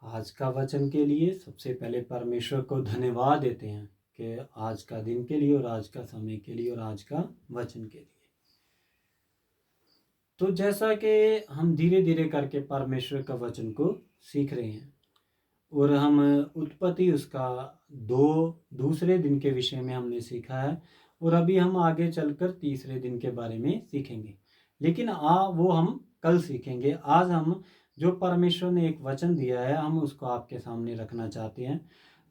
आज का वचन के लिए सबसे पहले परमेश्वर को धन्यवाद देते हैं कि आज का दिन के लिए और आज का समय के लिए और आज का वचन के लिए। तो जैसा कि हम धीरे धीरे करके परमेश्वर का वचन को सीख रहे हैं और हम उत्पत्ति उसका दूसरे दिन के विषय में हमने सीखा है और अभी हम आगे चलकर तीसरे दिन के बारे में सीखेंगे, लेकिन वो हम कल सीखेंगे। आज हम जो परमेश्वर ने एक वचन दिया है हम उसको आपके सामने रखना चाहते हैं।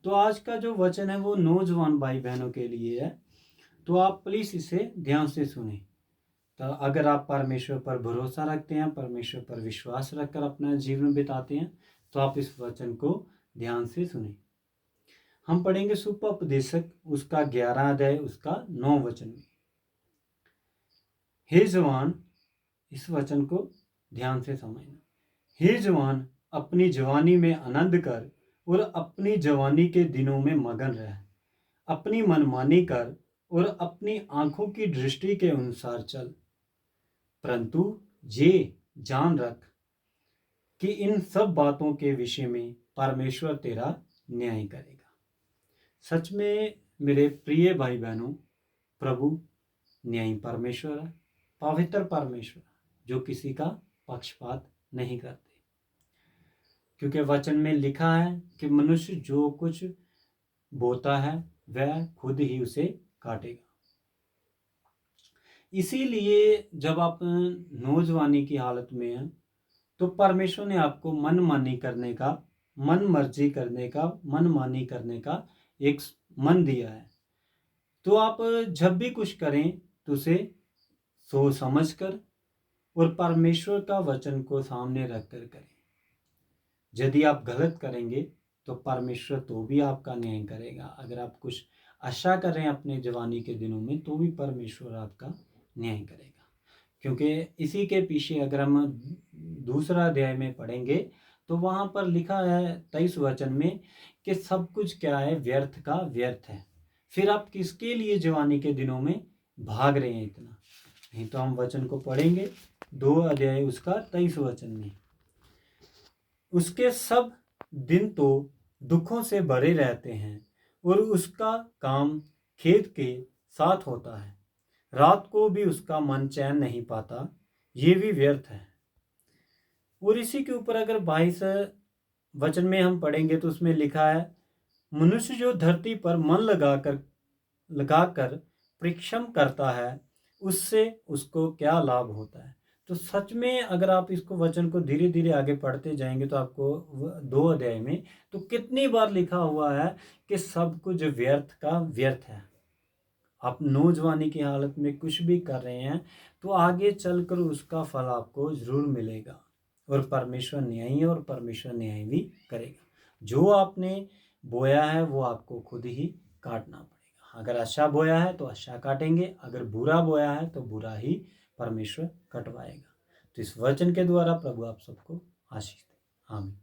तो आज का जो वचन है वो नौजवान भाई बहनों के लिए है, तो आप प्लीज़ इसे ध्यान से सुने। तो अगर आप परमेश्वर पर भरोसा रखते हैं, परमेश्वर पर विश्वास रखकर अपना जीवन बिताते हैं, तो आप इस वचन को ध्यान से सुने। हम पढ़ेंगे सुपदेशक उसका 11 अध्याय उसका 9 वचन में। हे जवान, इस वचन को ध्यान से समझना। हे जवान, अपनी जवानी में आनंद कर और अपनी जवानी के दिनों में मगन रह। अपनी मनमानी कर और अपनी आंखों की दृष्टि के अनुसार चल, परंतु ये जान रख कि इन सब बातों के विषय में परमेश्वर तेरा न्याय करेगा। सच में मेरे प्रिय भाई बहनों, प्रभु न्यायी परमेश्वर है, पवित्र परमेश्वर, जो किसी का पक्षपात नहीं करते। क्योंकि वचन में लिखा है कि मनुष्य जो कुछ बोता है वह खुद ही उसे काटेगा। इसीलिए जब आप नौजवानी की हालत में हैं तो परमेश्वर ने आपको मनमानी करने का, मन मर्जी करने का, मनमानी करने का एक मन दिया है। तो आप जब भी कुछ करें तो उसे सोच समझ कर और परमेश्वर का वचन को सामने रख कर करें। यदि आप गलत करेंगे तो परमेश्वर तो भी आपका न्याय करेगा। अगर आप कुछ अच्छा कर रहे हैं अपने जवानी के दिनों में तो भी परमेश्वर आपका न्याय करेगा। क्योंकि इसी के पीछे अगर हम दूसरा अध्याय में पढ़ेंगे तो वहाँ पर लिखा है 23 वचन में कि सब कुछ क्या है, व्यर्थ का व्यर्थ है। फिर आप किसके लिए जवानी के दिनों में भाग रहे हैं इतना? नहीं तो हम वचन को पढ़ेंगे 2 अध्याय उसका 23 वचन में। उसके सब दिन तो दुखों से भरे रहते हैं और उसका काम खेत के साथ होता है। रात को भी उसका मन चैन नहीं पाता, ये भी व्यर्थ है। और इसी के ऊपर अगर 22 वचन में हम पढ़ेंगे तो उसमें लिखा है, मनुष्य जो धरती पर मन लगाकर परिश्रम करता है उससे उसको क्या लाभ होता है। तो सच में अगर आप इसको वचन को धीरे धीरे आगे पढ़ते जाएंगे तो आपको 2 अध्याय में तो कितनी बार लिखा हुआ है कि सब कुछ व्यर्थ का व्यर्थ है। आप नौजवानी की हालत में कुछ भी कर रहे हैं तो आगे चलकर उसका फल आपको जरूर मिलेगा और परमेश्वर न्यायी है और परमेश्वर न्याय भी करेगा। जो आपने बोया है वो आपको खुद ही काटना पड़ेगा। अगर अच्छा बोया है तो अच्छा काटेंगे, अगर बुरा बोया है तो बुरा ही परमेश्वर कटवाएगा। तो इस वचन के द्वारा प्रभु आप सबको आशीष दे। आमीन।